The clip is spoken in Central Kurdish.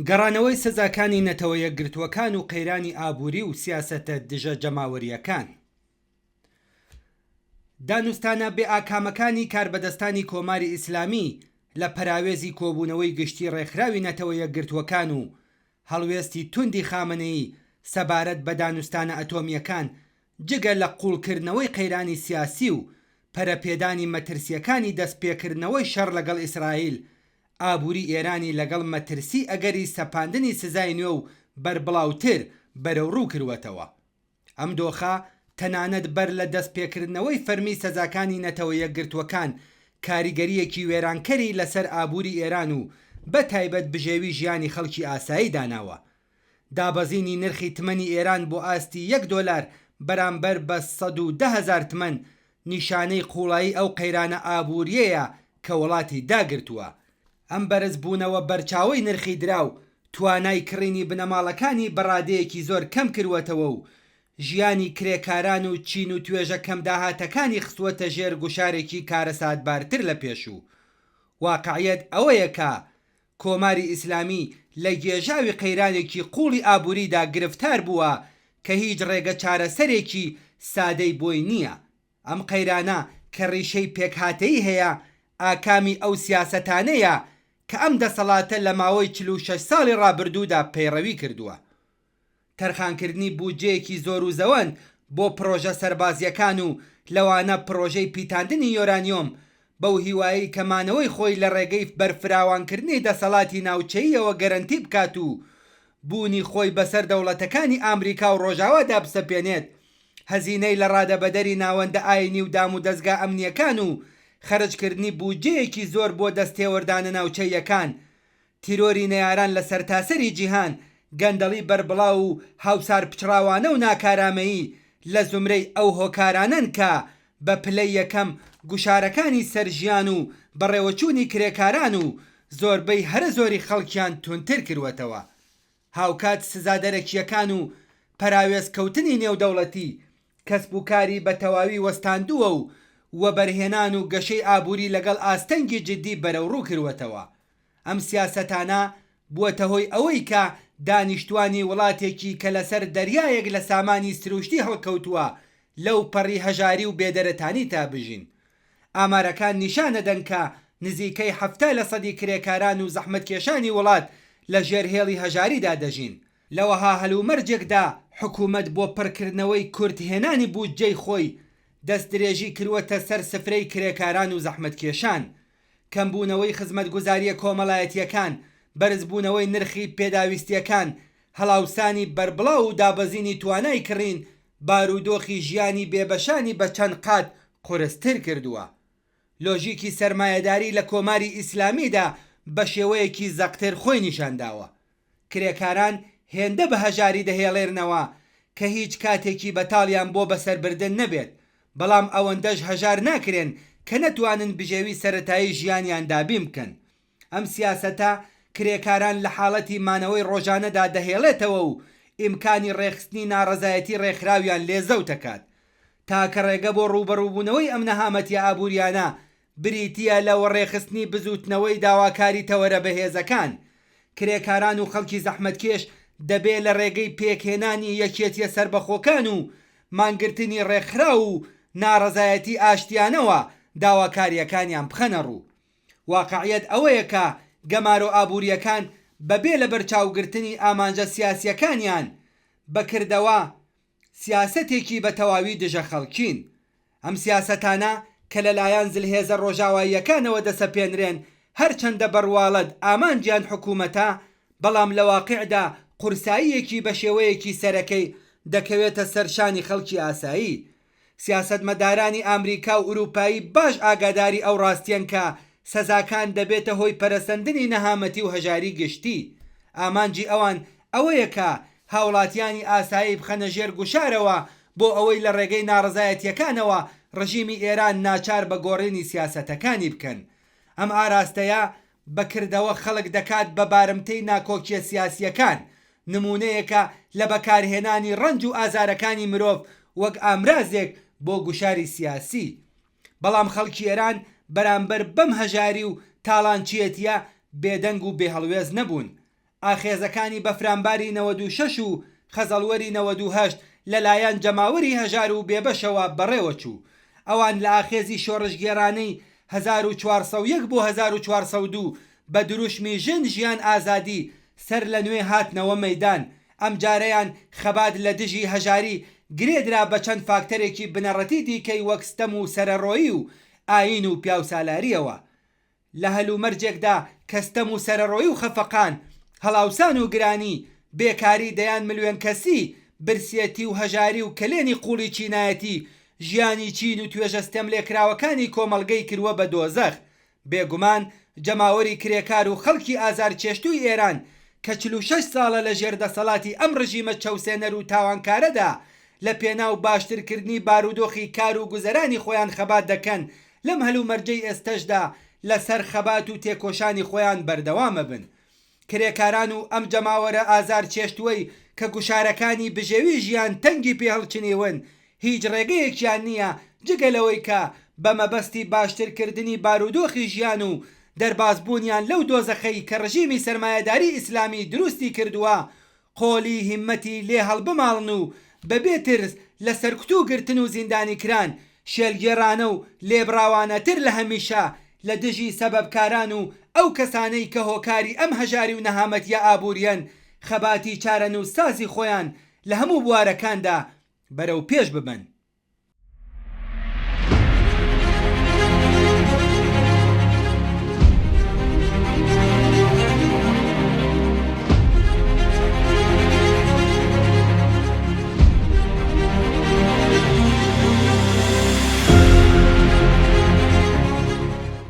گەڕانەوەی سزاکانی نەتەوە یەکگرتووەکان و قەیرانی ئابووری و سیاسەتە دژە جەماوەریەکان. دانوستانە بێ ئاکامەکانی کاربەدەستانی کۆماری ئیسلامی لە پەراوێزی کۆبوونەوەی گشتی ڕێکخراوی نەتەوە یەکگرتووەکان و هەڵوێستی توندی خامنەیی سەبارەت بە دانوستانە ئەتۆمیەکان جگە لە قوڵکردنەوەی قەیرانی سیاسی و پەرەپێدانی مەترسیەکانی دەستپێکردنەوەی شەڕ لەگەڵ ئیسرائیل، ئابووری ئێرانی لەگەڵ مەترسی ئەگەری سەپاندنی سزای نوێ و بەربڵاوتر بەرەو ڕوو کردوەتەوە. ئەم دۆخە تەنانەت بەر لە دەستپێکردنەوەی فەرمی سەزاکانی نەتەوە یەکگرتووەکان کاریگەریەکی وێرانکەری لەسەر ئابووری ئێران و بە تایبەت بژێوی ژیانی خەڵکی ئاسایی داناوە. دابەزینی نرخی تمەنی ئێران بۆ ئاستی $1 بەرامبەر بە 110,000 تمەن نیشانەی قوڵایی ئەو قەیرانە ئابووریەیە کە وڵاتی داگرتووە. ئەم بەرزبوونەوە بەرچاوی نرخی دراو توانای کڕینی بنەماڵەکانی بەڕادەیەکی زۆر کەم کردوەتەوە و ژیانی کرێکاران و چین و توێژە کەم داهاتەکانی خستووەتە ژێر گوشارێکی کارەساتبارتر لە پێشوو. واقعیەت ئەوەیە کە کۆماری ئیسلامی لە گێژاوی قەیرانێکی قوڵی ئابووریدا گرفتار بووە کە هیچ ڕێگە چارەسەرێکی سادەی بۆی نییە. ئەم قەیرانە کە ڕیشەی پێکهاتەیی هەیە ئاکامی ئەو سیاسەتانەیە کە ئەم دەسەڵاتە لە ماوەی 46 ساڵی ڕابردوودا پەیڕەوی کردووە. تەرخانکردنی بودجەیەکی زۆر و زەوەند بۆ پرۆژە سەربازیەکان و لەوانە پرۆژەی پیتاندنی یۆرانیۆم بەو هیوایی کەمانەوەی خۆی لە ڕێگەی بەرفراوانکردنی دەسەڵاتی ناوچەییەوە گەرەنتی بکات و بوونی خۆی بەسەر دەوڵەتەکانی ئامریکا و ڕۆژاوادا بسەپێنێت، هەزینەی لە ڕادەبەدەری ناوەندە ئاینی و دام و دەستگا ئەمنیەکان و خەرجکردنی بودجەیەکی زۆر بۆ دەستێوەردانە ناوچەیەکان، تیرۆری نەیاران لە سەرتاسەری جیهان، گەندەڵی بەربڵاو و هاوسار پچڕاوانە و ناکارامەیی لە زمرەی ئەو هۆکارانن کە بە پلەی یەکەم گوشارەکانی سەرژیان و بەڕێوەچوونی کرێکاران و زۆربەی هەرە زۆری خەڵکیان تونتر کردوەتەوە. هاوکات سزادەرەکیەکان و پەراوێزکەوتنی نێودەوڵەتی کەسب و کاری بە تەواوی وەستاندووە و وەبەرهێنان و گەشەی ئابووری لەگەڵ ئاستەنگی جدی بەرەو ڕوو کردوەتەوە. ئەم سیاسەتانە بووەتە هۆی ئەوەی کە دانیشتوانی وڵاتێکی کە لەسەر دەریایەک لە سامانی سروشتی هەڵکەوتووە لەو پەڕی هەژاری و بێدەرەتانی تابژین. ئامارەکان نیشانەدەن کە نزیکەی 70% کرێکاران و زەحمەتکێشانی وڵات لە ژێرهێڵی هەژاریدا دەژین. لەوەها هەلومەرجێکدا حکوومەت بۆ پڕکردنەوەی کورتهێنانی بودجەی خۆی دەستدرێژی کردوەتە سەر سفرەی کرێکاران و زەحمەتکێشان. کەمبوونەوەی خزمەتگوزاریە کۆمەڵایەتیەکان، بەرزبوونەوەی نرخی پێداویستیەکان، هەڵاوسانی بەربڵاو و دابەزینی توانای کڕین بارودۆخی ژیانی بێبەشانی بە چەند قات قورستر کردووە. لۆژیکی سەرمایەداری لە کۆماری ئیسلامیدا بە شێوەیەکی زەقتر خۆی نیشانداوە. کرێکاران هێندە بە هەژاری دەهێڵێرنەوە کە هیچ کاتێکی بەتاڵیان بۆ بەسەربردن نەبێت، بەڵام ئەوەندەش هەژار ناکرێن کە نەتوانن بژێوی سەرەتایی ژیانیان دابین بکەن. ئەم سیاسەتە کرێکاران لە حاڵەتی مانەوەی ڕۆژانەدا دەهێڵێتەوە و ئیمکانی ڕێخستنی ناڕەزایەتی ڕێکخراویان لێزەوت دەکات. تاکە ڕێگە بۆ ڕوبەڕووبوونەوەی ئەم نەهامەتی ئابووریانە بریتیە لەوە ڕێخستنی بزوتنەوەی داواکاری تەوەرە بەهێزەکان. کرێکاران و خەڵکی زەحمەتکێش دەبێت لە ڕێگەی پێکهێنانی یەکێتیە سربەخۆکان و مانگرتنی ڕێکخرا و ناڕەزایەتی ئاشتیانەوە داواکاریەکانیان بخەنە ڕوو. واقعیەت ئەوەیە کە گەمارۆ ئابووریەکان بەبێ لە بەرچاوگرتنی ئامانجە سیاسیەکانیان بەکردەوە سیاسەتێکی بە تەواوی دژە خەڵکین. ئەم سیاسەتانە کە لەلایەن زلهێزە ڕۆژاواییەکانەوە دەسەپێنرێن هەرچەندە بەڕواڵەت ئامانجیان حکوومەتە، بەڵام لە واقعدا قورساییەکی بە شێوەیەکی سەرەکەی دەکەوێتە سەرشانی خەڵکی ئاسایی. سیاسەتمەدارانی ئامریکا و ئوروپایی باش ئاگاداری ئەو ڕاستیان کە سەزاکان دەبێتە هۆی پەرەسەندنی نەهامەتی و هەژاری گشتی. ئامانجی ئەوان ئەوەیە کە هاوڵاتیانی ئاسایی بخەنە ژێر گوشارەوە بۆ ئەوەی لە ڕێگەی ناڕەزایەتیەکانەوە ڕژیمی ئێران ناچار بە گۆڕینی سیاسەتەکانی بکەن. ئەم ئاراستەیە بەکردەوە خەڵک دەکات بە بارمتەی ناکۆکیە سیاسیەکان، نمونەیەکە لە بەکارهێنانی ڕەنج و ئازارەکانی مرۆڤ وەک ئامرازێک بۆ گوشاری سیاسی. بەڵام خەڵکی ئێران بەرامبەر بەم هەژاری و تاڵانچیەتیە بێدەنگ و بێهەڵوێز نەبوون. ئاخێزەکانی بەفرامباری 96 و خەزەڵوەری 98 لەلایەن جەماوەری هەژار و بێبەشەوە بەڕێوە چوو. ئەوان لە ئاخێزی شۆڕشگێرانەی 1401 بۆ 1402 بە دروشمی ژن ژیان ئازادی سەر لە نوێ هاتنەوە مەیدان. ئەم جارەیان خەبات لە دژی هەژاری گرێدرا بە چەند فاکتەرێکی بنەڕەتی دیکەی وەک ستەم و سەرەڕۆیی و ئاین و پیاوسالاریەوە. لە هەلومەرجێکدا کەستەم و سەرەڕۆیی و خەفەقان، هەڵاوسان و گرانی، بێکاری دەیان ملیۆن کەسی، برسێتی و هەژاری و کلێنی قوڵی چینایەتی ژیانی چین و توێژە ستەم لێکراوەکانی کۆمەڵگەی کردووە بە دۆزەخ. بێگومان جەماوەری کرێکار و خەڵکی ئازار چێشتووی ئێران کە 46 ساڵە لە ژێردەسەڵاتی ئەم ڕژیمە چەوسێنەر و تاوانکارەدا لە پێناو باشترکردنی بارودۆخی کار و گوزەرانی خۆیان خەبات دەکەن، لەم هەلومەرجەی ئێستەشدا لەسەر خەبات و تێکۆشانی خۆیان بەردەوامە بن. کرێکاران و ئەم جەماوەرە ئازار چێشتووەی کە گوشارەکانی بژێوی ژیان تەنگی پێهەڵچنیون هیچ ڕێگەیەکیان نییە جگەلەوەی کە بە مەبەستی باشترکردنی بارودۆخی ژیان و دەربازبوونیان لەو دۆزەخەی کە ڕژیمی سەرمایەداری ئیسلامی دروستی کردووە قۆڵی هیممەتی لێ هەڵبماڵن و بەبێ ترس لە سەرکوتوو گرتن و زیندانی کران شێلگێڕانە و لێبراوانەتر لە هەمیشە لە دژی سەبەبکاران و ئەو کەسانەی کە هۆکاری ئەم هەژاری و نەهامەتیە ئابووریەن خەباتی چارەنووسسازی خۆیان لە هەموو بوارەکاندا بەرەو پێش ببن.